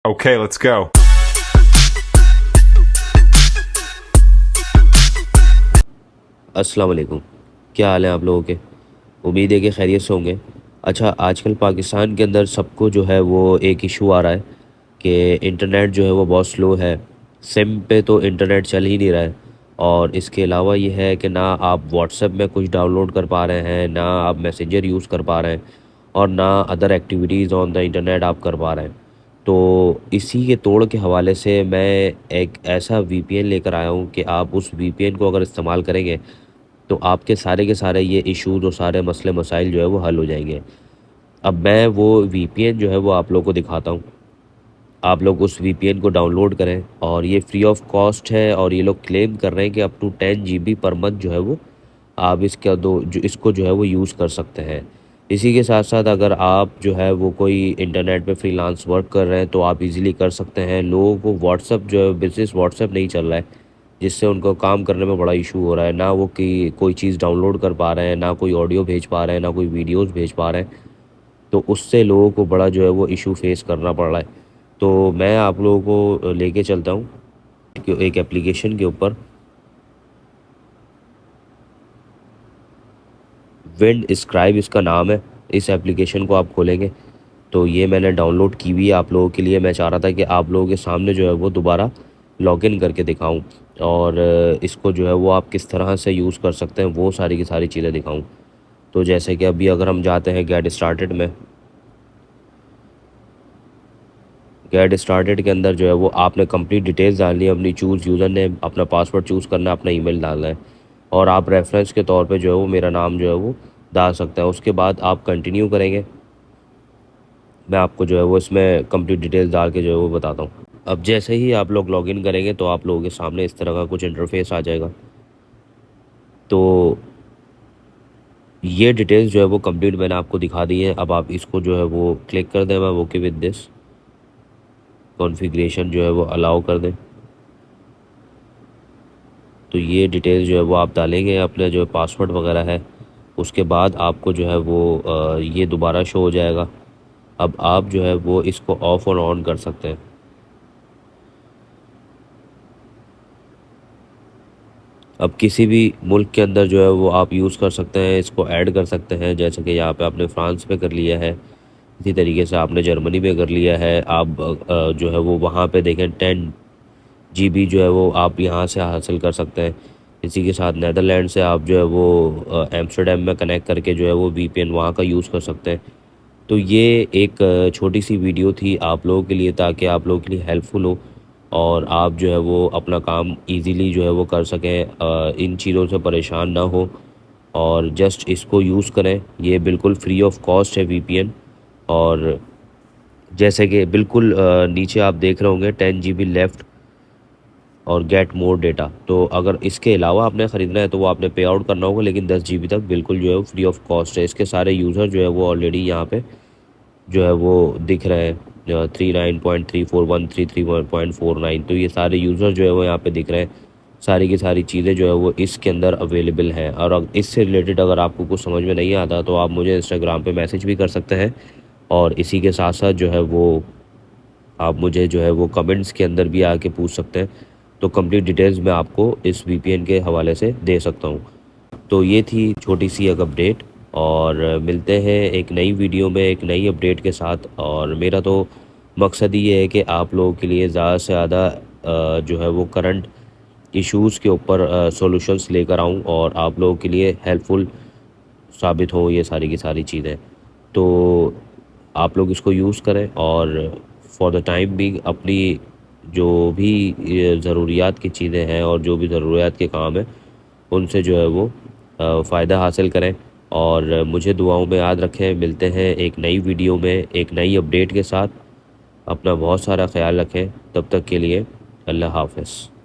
Okay, let's go. अस्सलाम वालेकुम। क्या हाल है आप लोगों के? उम्मीद है कि खैरियत से होंगे। अच्छा, आजकल पाकिस्तान के अंदर सबको जो है वो एक इशू आ रहा है कि इंटरनेट जो है वो बहुत स्लो है। सिम पे तो इंटरनेट चल ही नहीं रहा है। और इसके अलावा ये है कि ना आप व्हाट्सएप में कुछ डाउनलोड कर पा रहे हैं, ना आप मैसेंजर यूज़ कर पा रहे हैं, और ना other activities on the internet आप कर पा रहे हैं। तो इसी के तोड़ के हवाले से मैं एक ऐसा वीपीएन लेकर आया हूँ कि आप उस वीपीएन को अगर इस्तेमाल करेंगे तो आपके सारे के सारे ये इश्यूज़ और सारे मसले मसाइल जो है वो हल हो जाएंगे। अब मैं वो वीपीएन जो है वो आप लोगों को दिखाता हूँ। आप लोग उस वीपीएन को डाउनलोड करें, और ये फ्री ऑफ कॉस्ट है, और ये लोग क्लेम कर रहे हैं कि up to 10 GB per month जो है वो आप इसका दो जो इसको जो है वो यूज़ कर सकते हैं। इसी के साथ साथ अगर आप जो है वो कोई इंटरनेट पे फ्रीलांस वर्क कर रहे हैं तो आप इजीली कर सकते हैं। लोगों को व्हाट्सअप जो है बिज़नेस व्हाट्सअप नहीं चल रहा है, जिससे उनको काम करने में बड़ा इशू हो रहा है। ना वो कि कोई चीज़ डाउनलोड कर पा रहे हैं, ना कोई ऑडियो भेज पा रहे हैं, ना कोई वीडियोज़ भेज पा रहे हैं। तो उससे लोगों को बड़ा जो है वो इशू फेस करना पड़ रहा है। तो मैं आप लोगों को लेके चलता हूँ कि एक एप्लीकेशन के ऊपर। विंड स्क्राइब इसका नाम है। इस एप्लीकेशन को आप खोलेंगे तो ये मैंने डाउनलोड की हुई है आप लोगों के लिए। मैं चाह रहा था कि आप लोगों के सामने जो है वो दोबारा लॉगिन करके दिखाऊं, और इसको जो है वो आप किस तरह से यूज़ कर सकते हैं वो सारी की सारी चीज़ें दिखाऊं। तो जैसे कि अभी अगर हम जाते हैं गेट स्टार्टेड में, गेट स्टार्टेड के अंदर जो है वो आपने कंप्लीट डिटेल्स डालनी है अपनी। चूज़ यूज़र नेम, अपना पासवर्ड चूज़ करना है, अपना ईमेल डालना है, और आप रेफरेंस के तौर पे जो है वो मेरा नाम जो है वो डाल सकते हैं। उसके बाद आप कंटिन्यू करेंगे। मैं आपको जो है वो इसमें कंप्लीट डिटेल्स डाल के जो है वो बताता हूँ। अब जैसे ही आप लोग लॉगिन करेंगे तो आप लोगों के सामने इस तरह का कुछ इंटरफेस आ जाएगा। तो ये डिटेल्स जो है वो कंप्लीट मैंने आपको दिखा दी है। अब आप इसको जो है वो क्लिक कर दें, मैं ओके विद दिस कॉन्फ़िगरेशन जो है वो अलाउ कर दें। तो ये डिटेल्स जो है वो आप डालेंगे, अपने जो पासवर्ड वगैरह है। उसके बाद आपको जो है वो ये दोबारा शो हो जाएगा। अब आप जो है वो इसको ऑफ़ और ऑन कर सकते हैं। अब किसी भी मुल्क के अंदर जो है वो आप यूज़ कर सकते हैं, इसको ऐड कर सकते हैं। जैसे कि यहाँ पे आपने फ्रांस पे कर लिया है, इसी तरीके से आपने जर्मनी पे कर लिया है। आप जो है वो वहाँ पे देखें 10 जीबी जो है वो आप यहाँ से हासिल कर सकते हैं। इसी के साथ नेदरलैंड से आप जो है वो एम्स्टर्डम में कनेक्ट करके जो है वो वीपीएन वहाँ का यूज़ कर सकते हैं। तो ये एक छोटी सी वीडियो थी आप लोगों के लिए, ताकि आप लोगों के लिए हेल्पफुल हो, और आप जो है वो अपना काम इजीली जो है वो कर सकें, इन चीज़ों से परेशान ना हो, और जस्ट इसको यूज़ करें। ये बिल्कुल फ्री ऑफ कॉस्ट है वीपीएन। और जैसे कि बिल्कुल नीचे आप देख रहे होंगे 10 जीबी लेफ़्ट और गेट मोर डेटा। तो अगर इसके अलावा आपने ख़रीदना है तो वो आपने पे आउट करना होगा, लेकिन 10 जीबी तक बिल्कुल जो है वो फ्री ऑफ कॉस्ट है। इसके सारे यूज़र जो है वो ऑलरेडी यहाँ पे जो है वो दिख रहे हैं, 39.341331.49। तो ये सारे यूज़र जो है वो यहाँ पे दिख रहे हैं। सारी की सारी चीज़ें जो है वो इसके अंदर अवेलेबल हैं। और इससे रिलेटेड अगर आपको कुछ समझ में नहीं आता तो आप मुझे इंस्टाग्राम पे मैसेज भी कर सकते हैं, और इसी के साथ साथ जो है वो आप मुझे जो है वो कमेंट्स के अंदर भी आके पूछ सकते हैं। तो कंप्लीट डिटेल्स मैं आपको इस वीपीएन के हवाले से दे सकता हूँ। तो ये थी छोटी सी एक अपडेट, और मिलते हैं एक नई वीडियो में एक नई अपडेट के साथ। और मेरा तो मकसद ये है कि आप लोगों के लिए ज़्यादा से ज़्यादा जो है वो करंट इश्यूज़ के ऊपर सॉल्यूशंस लेकर आऊँ, और आप लोगों के लिए हेल्पफुल साबित हो ये सारी की सारी चीज़ें। तो आप लोग इसको यूज़ करें, और फॉर द टाइम बिंग अपनी जो भी ज़रूरियात की चीज़ें हैं और जो भी ज़रूरियात के काम हैं उनसे जो है वो फ़ायदा हासिल करें। और मुझे दुआओं में याद रखें। मिलते हैं एक नई वीडियो में एक नई अपडेट के साथ। अपना बहुत सारा ख्याल रखें। तब तक के लिए अल्लाह हाफ़िज़।